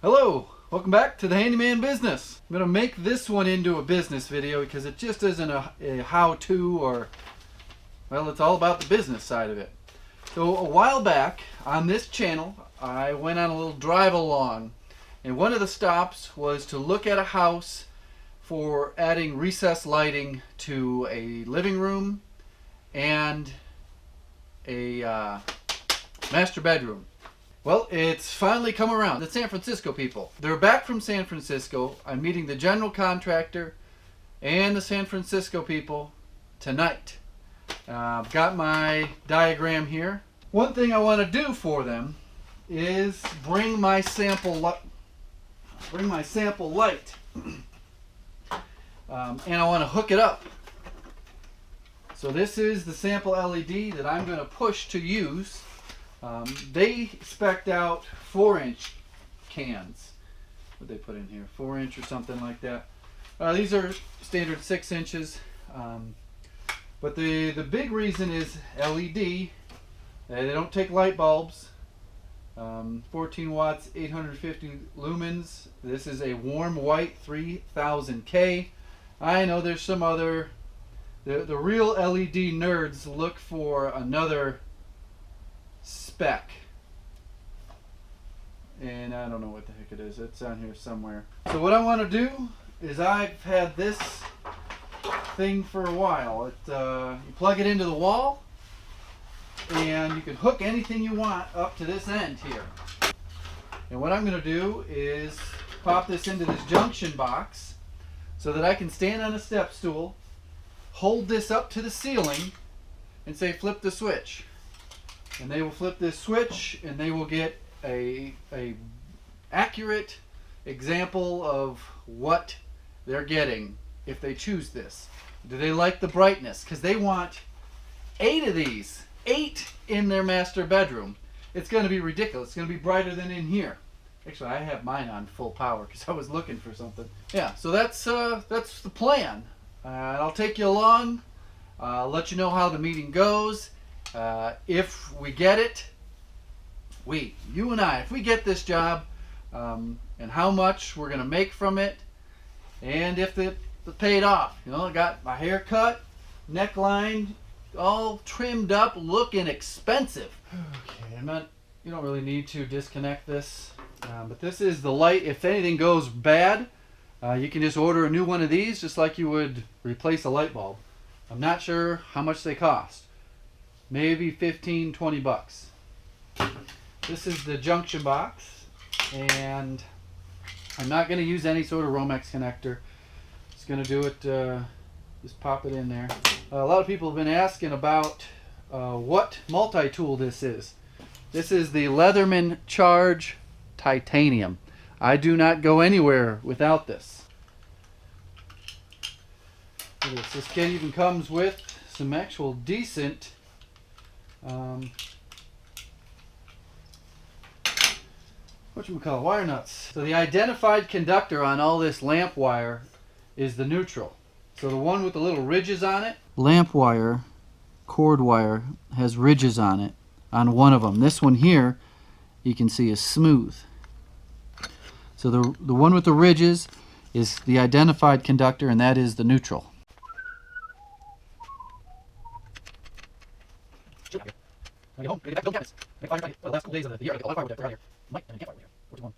Hello, welcome back to the Handyman business. I'm going to make this one into a business video because it just isn't a how-to or, well, it's all about the business side of it. So a while back on this channel, I went on a little drive along, and one of the stops was to look at a house for adding recessed lighting to a living room and a master bedroom. Well, it's finally come around. The San Francisco people. They're back from San Francisco. I'm meeting the general contractor and the San Francisco people tonight. I've got my diagram here. One thing I want to do for them is bring my sample light. And I want to hook it up. So this is the sample LED that I'm going to push to use. They spec'd out 4-inch cans. What did they put in here? 4-inch or something like that. These are standard 6 inches. But the big reason is LED. They don't take light bulbs. 14 watts, 850 lumens. This is a warm white 3000K. I know there's some other... The real LED nerds look for another spec, and I don't know what the heck it is. It's on here somewhere. So what I want to do is, I've had this thing for a while. You plug it into the wall and you can hook anything you want up to this end here. And what I'm going to do is pop this into this junction box so that I can stand on a step stool, hold this up to the ceiling, and say flip the switch. And they will flip this switch and they will get a accurate example of what they're getting if they choose this. Do they like the brightness? Because they want 8 of these. 8 in their master bedroom. It's going to be ridiculous. It's going to be brighter than in here. Actually, I have mine on full power because I was looking for something. Yeah, so that's the plan. I'll take you along. I'll let you know how the meeting goes. If we get it, you and I, if we get this job, and how much we're going to make from it, and if it paid off. You know, I got my hair cut, neckline, all trimmed up, looking expensive. Okay, you don't really need to disconnect this, but this is the light. If anything goes bad, you can just order a new one of these, just like you would replace a light bulb. I'm not sure how much they cost. Maybe 15, 20 bucks. This is the junction box, and I'm not going to use any sort of Romex connector. Just going to do it, just pop it in there. A lot of people have been asking about what multi-tool this is. This is the Leatherman Charge Titanium. I do not go anywhere without this. Look at this. This kit even comes with some actual decent wire nuts. So the identified conductor on all this lamp wire is the neutral. So the one with the little ridges on it, lamp wire, cord wire, has ridges on it on one of them. This one here you can see is smooth. So the one with the ridges is the identified conductor, and that is the neutral. When I get home, I get back to building cabinets. Make fire the last couple days of the year. I get a lot of firewood around here. Might and campfire here. 41.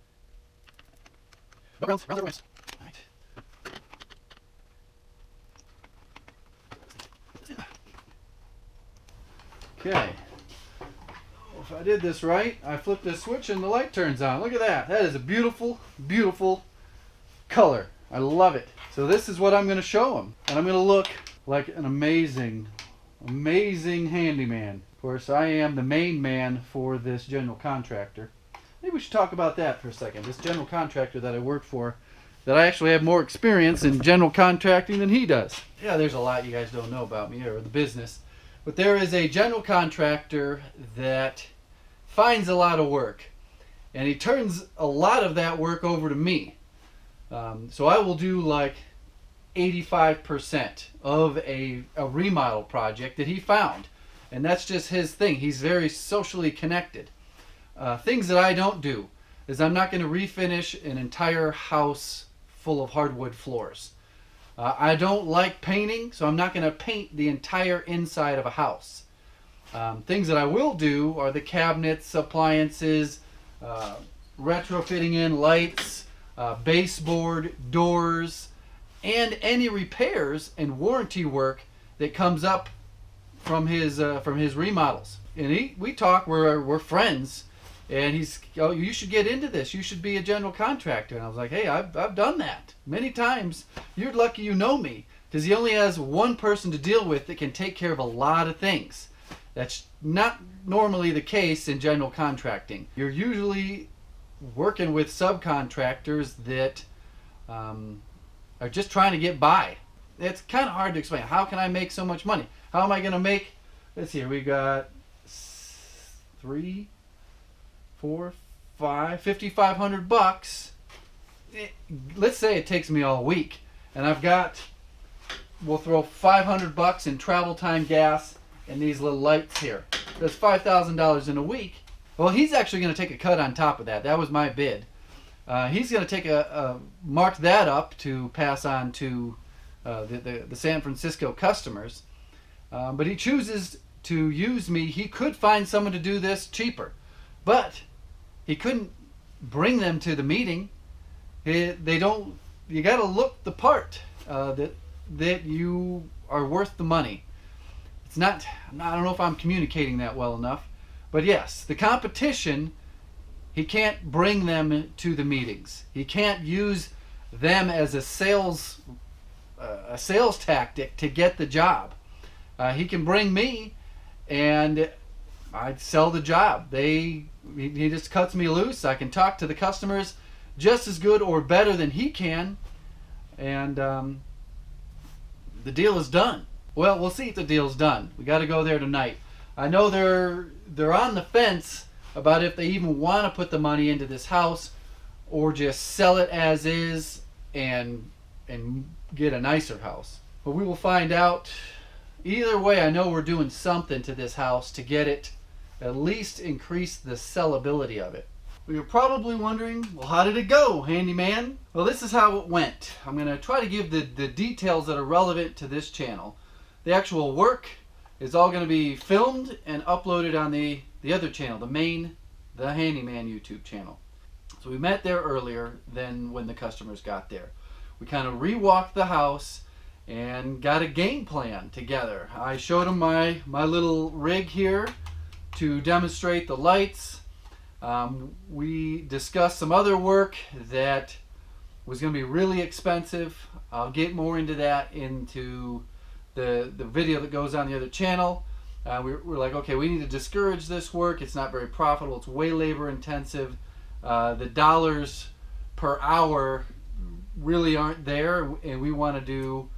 No rounds everywhere. All right. Okay. If I did this right, I flip this switch and the light turns on. Look at that. That is a beautiful, beautiful color. I love it. So this is what I'm going to show them, and I'm going to look like an amazing, amazing handyman. Of course, I am the main man for this general contractor. Maybe we should talk about that for a second. This general contractor that I work for, that I actually have more experience in general contracting than he does. Yeah, there's a lot you guys don't know about me or the business. But there is a general contractor that finds a lot of work, and he turns a lot of that work over to me. So I will do like 85% of a remodel project that he found. And that's just his thing. He's very socially connected. Things that I don't do. is I'm not going to refinish an entire house full of hardwood floors. I don't like painting, so I'm not going to paint the entire inside of a house. Things that I will do are the cabinets, appliances, retrofitting in lights, baseboard, doors, and any repairs and warranty work that comes up from his remodels. And we talk. We're friends, and he's, oh, you should get into this. You should be a general contractor. And I was like, hey, I've done that many times. You're lucky you know me, because he only has one person to deal with that can take care of a lot of things. That's not normally the case in general contracting. You're usually working with subcontractors that are just trying to get by. It's kind of hard to explain. How can I make so much money? How am I going to make, let's see, we got 3, 4, 5, $5,500. Let's say it takes me all week, and I've got, we'll throw $500 in travel time, gas, and these little lights here. That's $5,000 in a week. Well, he's actually going to take a cut on top of that. That was my bid. He's going to take mark that up to pass on to the San Francisco customers. But he chooses to use me. He could find someone to do this cheaper, but he couldn't bring them to the meeting. They don't. You got to look the part that you are worth the money. It's not. I don't know if I'm communicating that well enough, but yes, the competition. He can't bring them to the meetings. He can't use them as a sales tactic to get the job. He can bring me, and I'd sell the job. He just cuts me loose. I can talk to the customers just as good or better than he can, and the deal is done. Well, we'll see if the deal's done. We got to go there tonight. I know they're on the fence about if they even want to put the money into this house or just sell it as is and get a nicer house. But we will find out. Either way, I know we're doing something to this house to get it, at least increase the sellability of it. Well, you're probably wondering, well, how did it go, Handyman? Well, this is how it went. I'm going to try to give the details that are relevant to this channel. The actual work is all going to be filmed and uploaded on the other channel, the Handyman YouTube channel. So we met there earlier than when the customers got there. We kind of re-walked the house and got a game plan together. I showed them my little rig here to demonstrate the lights. We discussed some other work that was going to be really expensive. I'll get more into that into the video that goes on the other channel. We're like, okay, we need to discourage this work. It's not very profitable. It's way labor intensive. The dollars per hour really aren't there, and we want to do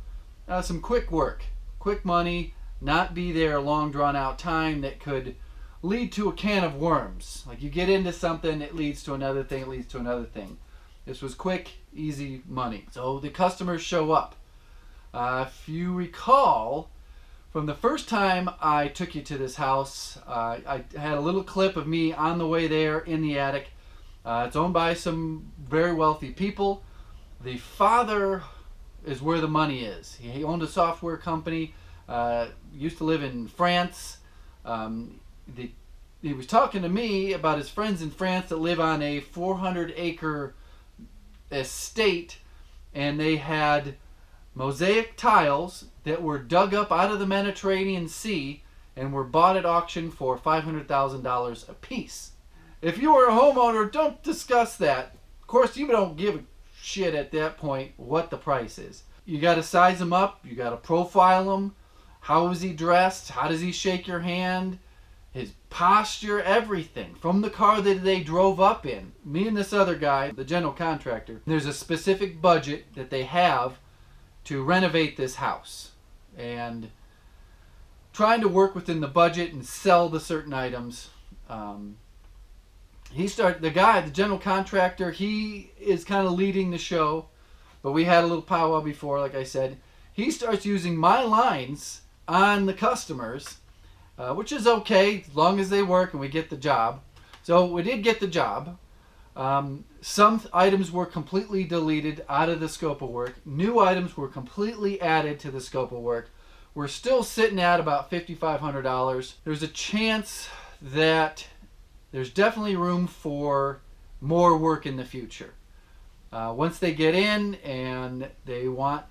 some quick work, quick money, not be there a long drawn out time that could lead to a can of worms. Like you get into something, it leads to another thing, it leads to another thing. This was quick, easy money. So the customers show up. If you recall, from the first time I took you to this house, I had a little clip of me on the way there in the attic. It's owned by some very wealthy people. The father is where the money is. He owned a software company, used to live in France. He was talking to me about his friends in France that live on a 400-acre estate, and they had mosaic tiles that were dug up out of the Mediterranean Sea and were bought at auction for $500,000 a piece. If you were a homeowner, don't discuss that. Of course, you don't give a shit at that point what the price is. You got to size him up. You got to profile him. How is he dressed? How does he shake your hand? His posture, everything. From the car that they drove up in. Me and this other guy, the general contractor, there's a specific budget that they have to renovate this house. And trying to work within the budget and sell the certain items. The general contractor, he is kind of leading the show, but we had a little powwow before, like I said. He starts using my lines on the customers, which is okay as long as they work and we get the job. So we did get the job. Some items were completely deleted out of the scope of work. New items were completely added to the scope of work. We're still sitting at about $5,500. There's a chance that there's definitely room for more work in the future. Once they get in and they want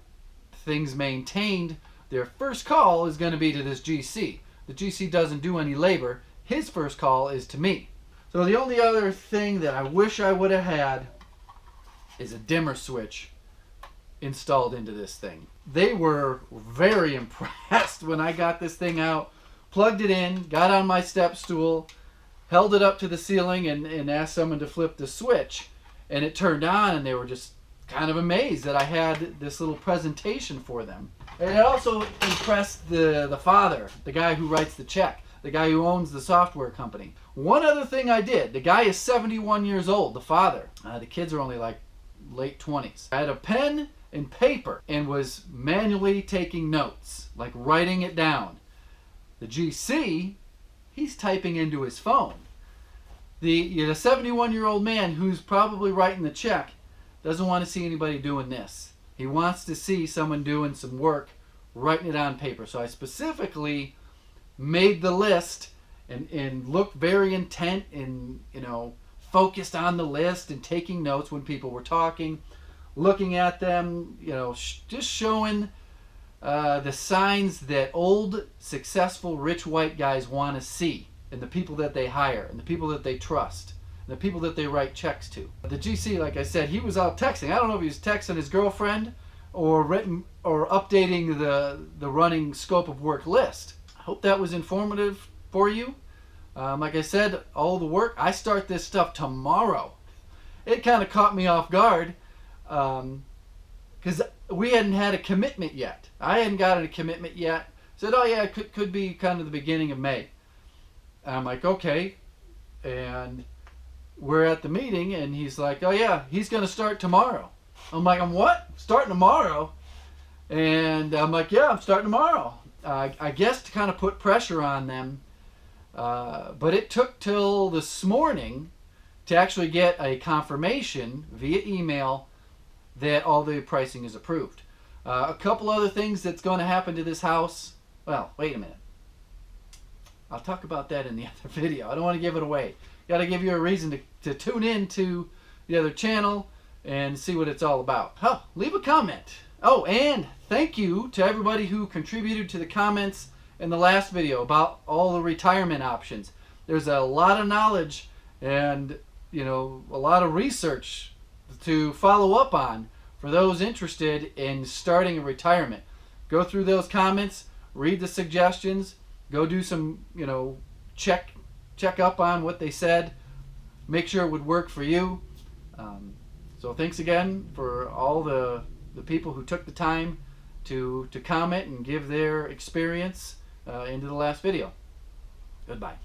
things maintained, their first call is going to be to this GC. The GC doesn't do any labor. His first call is to me. So the only other thing that I wish I would have had is a dimmer switch installed into this thing. They were very impressed when I got this thing out, plugged it in, got on my step stool, held it up to the ceiling and asked someone to flip the switch, and it turned on, and they were just kind of amazed that I had this little presentation for them. And it also impressed the father, the guy who writes the check, the guy who owns the software company. One other thing I did, the guy is 71 years old, the father. The kids are only like late 20s. I had a pen and paper and was manually taking notes, like writing it down. The GC, he's typing into his phone. The 71-year-old man who's probably writing the check doesn't want to see anybody doing this. He wants to see someone doing some work, writing it on paper. So I specifically made the list and looked very intent and, focused on the list and taking notes when people were talking, looking at them, just showing the signs that old, successful, rich white guys want to see in the people that they hire and the people that they trust and the people that they write checks to. The GC, like I said, he was out texting. I don't know if he was texting his girlfriend or updating the running scope of work list. I hope that was informative for you. Like I said, all the work, I start this stuff tomorrow. It kind of caught me off guard because we hadn't had a commitment yet. I hadn't gotten a commitment yet. Said, oh yeah, it could be kind of the beginning of May. And I'm like, okay. And we're at the meeting and he's like, oh yeah, he's going to start tomorrow. I'm like, I'm what? Starting tomorrow? And I'm like, yeah, I'm starting tomorrow. I guess to kind of put pressure on them. But it took till this morning to actually get a confirmation via email that all the pricing is approved. A couple other things that's going to happen to this house. Well, wait a minute. I'll talk about that in the other video. I don't want to give it away. Got to give you a reason to tune in to the other channel and see what it's all about. Oh, leave a comment. Oh, and thank you to everybody who contributed to the comments in the last video about all the retirement options. There's a lot of knowledge and a lot of research to follow up on for those interested in starting a retirement. Go through those comments, read the suggestions, go do some check up on what they said, make sure it would work for you. So thanks again for all the people who took the time to comment and give their experience into the last video. Goodbye.